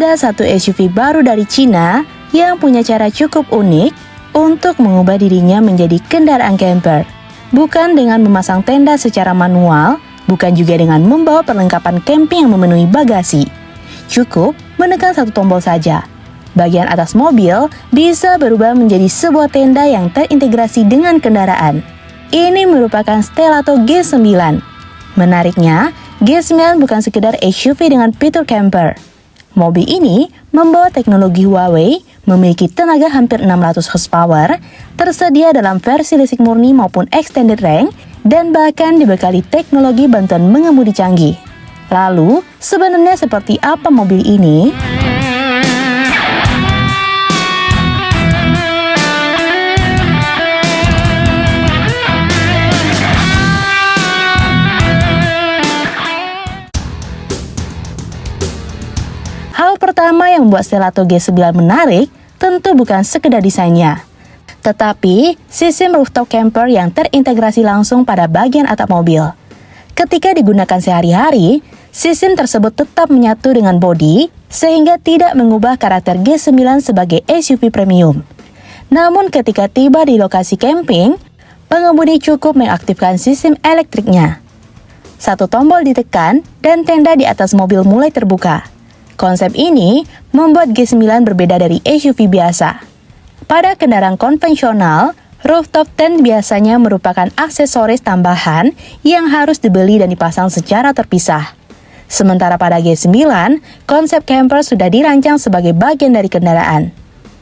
ada satu SUV baru dari Cina yang punya cara cukup unik untuk mengubah dirinya menjadi kendaraan camper. Bukan dengan memasang tenda secara manual, bukan juga dengan membawa perlengkapan camping yang memenuhi bagasi. Cukup menekan satu tombol saja. Bagian atas mobil bisa berubah menjadi sebuah tenda yang terintegrasi dengan kendaraan. Ini merupakan Stelato G9. Menariknya, G9 bukan sekedar SUV dengan fitur camper. Mobil ini membawa teknologi Huawei, memiliki tenaga hampir 600 horsepower, tersedia dalam versi listrik murni maupun extended range, dan bahkan dibekali teknologi bantuan mengemudi canggih. Lalu, sebenarnya seperti apa mobil ini? Hal pertama yang membuat Stelato G9 menarik tentu bukan sekedar desainnya, tetapi sistem rooftop camper yang terintegrasi langsung pada bagian atap mobil. Ketika digunakan sehari-hari, sistem tersebut tetap menyatu dengan bodi sehingga tidak mengubah karakter G9 sebagai SUV premium. Namun ketika tiba di lokasi camping, pengemudi cukup mengaktifkan sistem elektriknya. Satu tombol ditekan dan tenda di atas mobil mulai terbuka. Konsep ini membuat G9 berbeda dari SUV biasa. Pada kendaraan konvensional, rooftop tent biasanya merupakan aksesoris tambahan yang harus dibeli dan dipasang secara terpisah. Sementara pada G9, konsep camper sudah dirancang sebagai bagian dari kendaraan.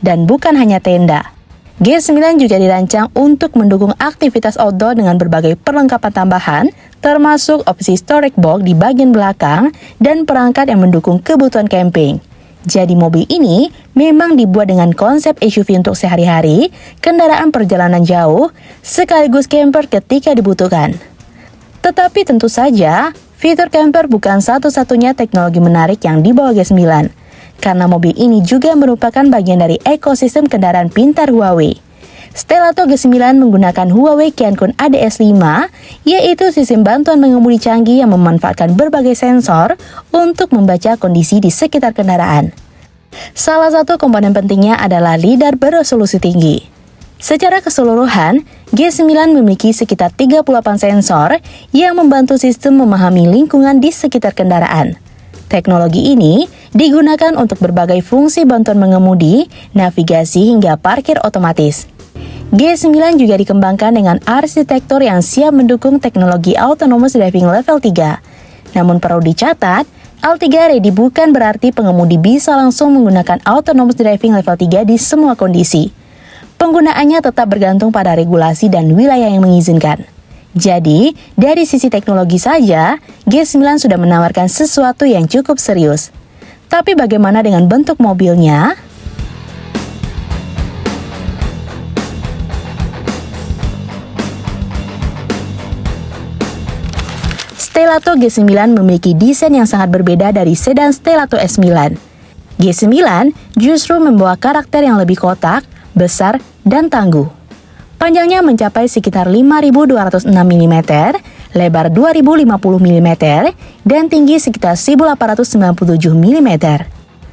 Dan bukan hanya tenda. G9 juga dirancang untuk mendukung aktivitas outdoor dengan berbagai perlengkapan tambahan, termasuk opsi storage box di bagian belakang dan perangkat yang mendukung kebutuhan camping. Jadi mobil ini memang dibuat dengan konsep SUV untuk sehari-hari, kendaraan perjalanan jauh, sekaligus camper ketika dibutuhkan. Tetapi tentu saja, fitur camper bukan satu-satunya teknologi menarik yang dibawa G9. Karena mobil ini juga merupakan bagian dari ekosistem kendaraan pintar Huawei. Stelato G9 menggunakan Huawei Qiankun ADS5, yaitu sistem bantuan mengemudi canggih yang memanfaatkan berbagai sensor untuk membaca kondisi di sekitar kendaraan. Salah satu komponen pentingnya adalah lidar beresolusi tinggi. Secara keseluruhan, G9 memiliki sekitar 38 sensor yang membantu sistem memahami lingkungan di sekitar kendaraan. Teknologi ini digunakan untuk berbagai fungsi bantuan mengemudi, navigasi hingga parkir otomatis. G9 juga dikembangkan dengan arsitektur yang siap mendukung teknologi autonomous driving level 3. Namun perlu dicatat, L3 Ready bukan berarti pengemudi bisa langsung menggunakan autonomous driving level 3 di semua kondisi. Penggunaannya tetap bergantung pada regulasi dan wilayah yang mengizinkan. Jadi, dari sisi teknologi saja, G9 sudah menawarkan sesuatu yang cukup serius. Tapi bagaimana dengan bentuk mobilnya? Stelato G9 memiliki desain yang sangat berbeda dari sedan Stelato S9. G9 justru membawa karakter yang lebih kotak, besar, dan tangguh. Panjangnya mencapai sekitar 5.206 mm, lebar 2.050 mm, dan tinggi sekitar 1.897 mm.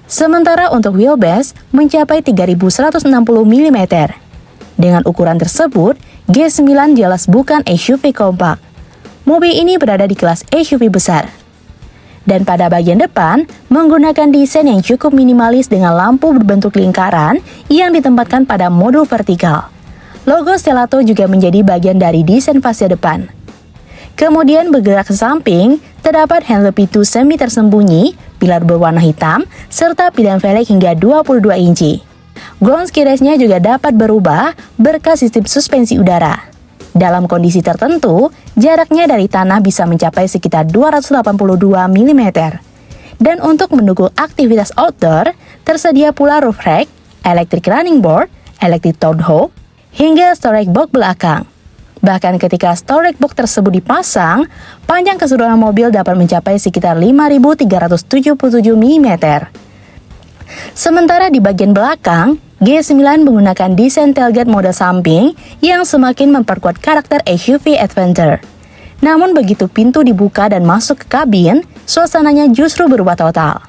Sementara untuk wheelbase mencapai 3.160 mm. Dengan ukuran tersebut, G9 jelas bukan SUV kompak. Mobil ini berada di kelas SUV besar. Dan pada bagian depan, menggunakan desain yang cukup minimalis dengan lampu berbentuk lingkaran yang ditempatkan pada modul vertikal. Logo Stelato juga menjadi bagian dari desain fascia depan. Kemudian bergerak ke samping, terdapat handle pintu semi tersembunyi, pilar berwarna hitam, serta bidang velg hingga 22 inci. Ground clearance-nya juga dapat berubah berkat sistem suspensi udara. Dalam kondisi tertentu, jaraknya dari tanah bisa mencapai sekitar 282 mm. Dan untuk mendukung aktivitas outdoor, tersedia pula roof rack, electric running board, electric tow hook, hingga storage box belakang. Bahkan ketika storage box tersebut dipasang, panjang keseluruhan mobil dapat mencapai sekitar 5.377 mm. Sementara di bagian belakang, G9 menggunakan desain tailgate mode samping yang semakin memperkuat karakter SUV adventure. Namun begitu pintu dibuka dan masuk ke kabin, suasananya justru berubah total.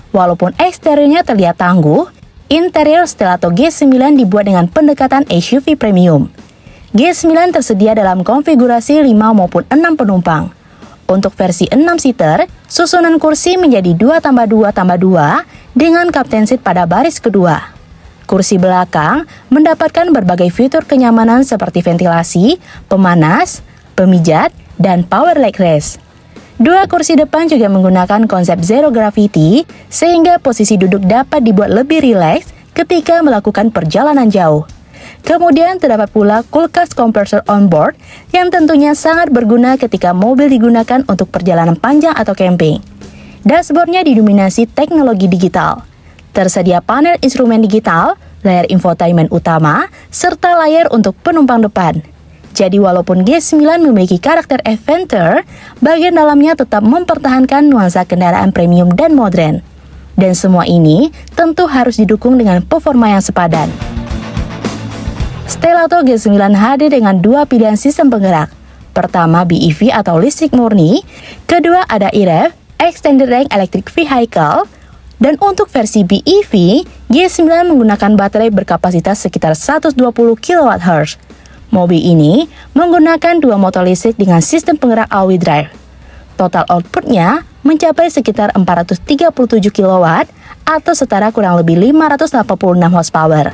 Walaupun eksteriornya terlihat tangguh, interior Stelato G9 dibuat dengan pendekatan SUV premium. G9 tersedia dalam konfigurasi 5 maupun 6 penumpang. Untuk versi 6-seater, susunan kursi menjadi 2+2+2 dengan captain seat pada baris kedua. Kursi belakang mendapatkan berbagai fitur kenyamanan seperti ventilasi, pemanas, pemijat, dan power leg rest. Dua kursi depan juga menggunakan konsep zero gravity, sehingga posisi duduk dapat dibuat lebih rileks ketika melakukan perjalanan jauh. Kemudian terdapat pula kulkas kompresor onboard yang tentunya sangat berguna ketika mobil digunakan untuk perjalanan panjang atau camping. Dashboardnya didominasi teknologi digital. Tersedia panel instrumen digital, layar infotainment utama, serta layar untuk penumpang depan. Jadi walaupun G9 memiliki karakter adventure, bagian dalamnya tetap mempertahankan nuansa kendaraan premium dan modern. Dan semua ini tentu harus didukung dengan performa yang sepadan. Stelato G9 hadir dengan dua pilihan sistem penggerak. Pertama BEV atau listrik murni, kedua ada EREV, Extended Range Electric Vehicle, dan untuk versi BEV, G9 menggunakan baterai berkapasitas sekitar 120 kWh. Mobil ini menggunakan dua motor listrik dengan sistem penggerak all-wheel drive. Total outputnya mencapai sekitar 437 kW atau setara kurang lebih 586 horsepower.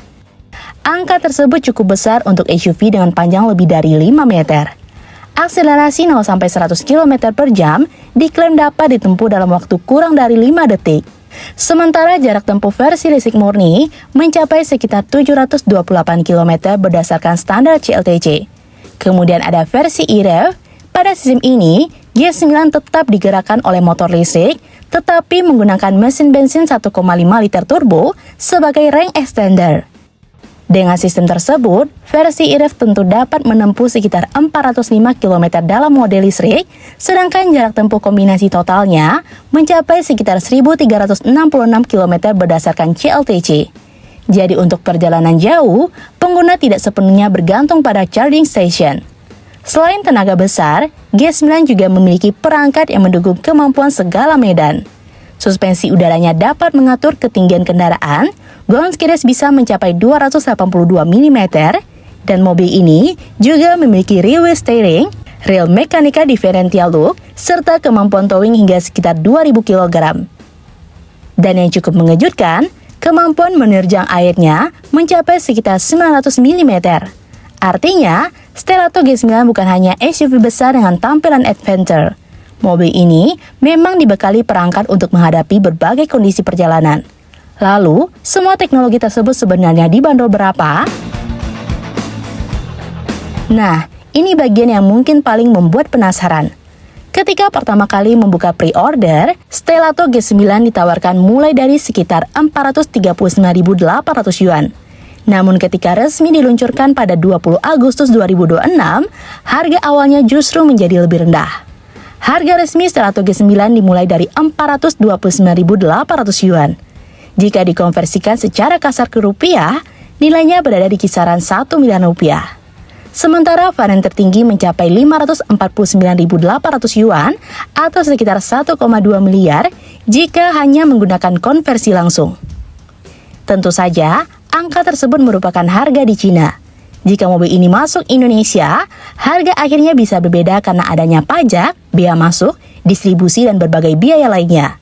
Angka tersebut cukup besar untuk SUV dengan panjang lebih dari 5 meter. Akselerasi 0-100 km per jam diklaim dapat ditempuh dalam waktu kurang dari 5 detik. Sementara jarak tempuh versi listrik murni mencapai sekitar 728 km berdasarkan standar CLTC. Kemudian ada versi EREV. Pada sistem ini, G9 tetap digerakkan oleh motor listrik, tetapi menggunakan mesin bensin 1,5 liter turbo sebagai range extender. Dengan sistem tersebut, versi EREV tentu dapat menempuh sekitar 405 km dalam mode listrik, sedangkan jarak tempuh kombinasi totalnya mencapai sekitar 1.366 km berdasarkan CLTC. Jadi untuk perjalanan jauh, pengguna tidak sepenuhnya bergantung pada charging station. Selain tenaga besar, G9 juga memiliki perangkat yang mendukung kemampuan segala medan. Suspensi udaranya dapat mengatur ketinggian kendaraan, ground clearance bisa mencapai 282 mm, dan mobil ini juga memiliki rear wheel steering, rel mekanika differential look, serta kemampuan towing hingga sekitar 2000 kg. Dan yang cukup mengejutkan, kemampuan menerjang airnya mencapai sekitar 900 mm. Artinya, Stelato G9 bukan hanya SUV besar dengan tampilan adventure. Mobil ini memang dibekali perangkat untuk menghadapi berbagai kondisi perjalanan. Lalu, semua teknologi tersebut sebenarnya dibanderol berapa? Nah, ini bagian yang mungkin paling membuat penasaran. Ketika pertama kali membuka pre-order, Stelato G9 ditawarkan mulai dari sekitar 439.800 yuan. Namun ketika resmi diluncurkan pada 20 Agustus 2026, harga awalnya justru menjadi lebih rendah. Harga resmi Stelato G9 dimulai dari 429.800 yuan. Jika dikonversikan secara kasar ke rupiah, nilainya berada di kisaran 1 miliar rupiah. Sementara varian tertinggi mencapai 549.800 yuan atau sekitar 1,2 miliar jika hanya menggunakan konversi langsung. Tentu saja, angka tersebut merupakan harga di Cina. Jika mobil ini masuk Indonesia, harga akhirnya bisa berbeda karena adanya pajak, biaya masuk, distribusi, dan berbagai biaya lainnya.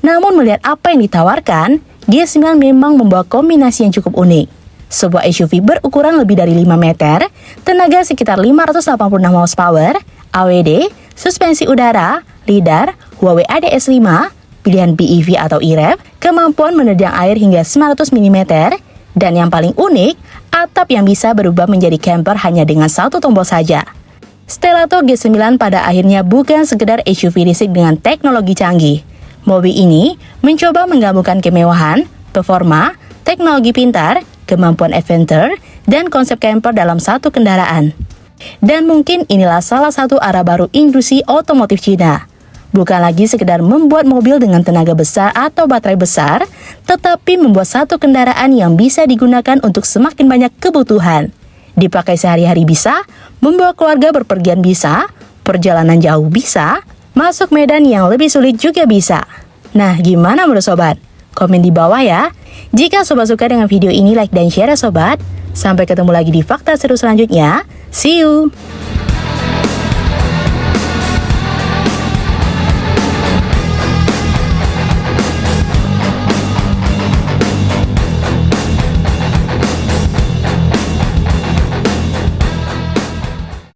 Namun melihat apa yang ditawarkan, G9 memang membawa kombinasi yang cukup unik. Sebuah SUV berukuran lebih dari 5 meter, tenaga sekitar 586 horsepower, AWD, suspensi udara, lidar, Huawei ADS5, pilihan BEV atau EREV, kemampuan menerjang air hingga 900 mm, dan yang paling unik, atap yang bisa berubah menjadi camper hanya dengan satu tombol saja. Stelato G9 pada akhirnya bukan sekedar SUV listrik dengan teknologi canggih. Mobil ini mencoba menggabungkan kemewahan, performa, teknologi pintar, kemampuan adventure, dan konsep camper dalam satu kendaraan. Dan mungkin inilah salah satu arah baru industri otomotif Cina. Bukan lagi sekedar membuat mobil dengan tenaga besar atau baterai besar, tetapi membuat satu kendaraan yang bisa digunakan untuk semakin banyak kebutuhan. Dipakai sehari-hari bisa, membawa keluarga berpergian bisa, perjalanan jauh bisa, masuk medan yang lebih sulit juga bisa. Nah, gimana menurut sobat? Komen di bawah ya. Jika sobat suka dengan video ini, like dan share ya sobat. Sampai ketemu lagi di fakta seru selanjutnya. See you!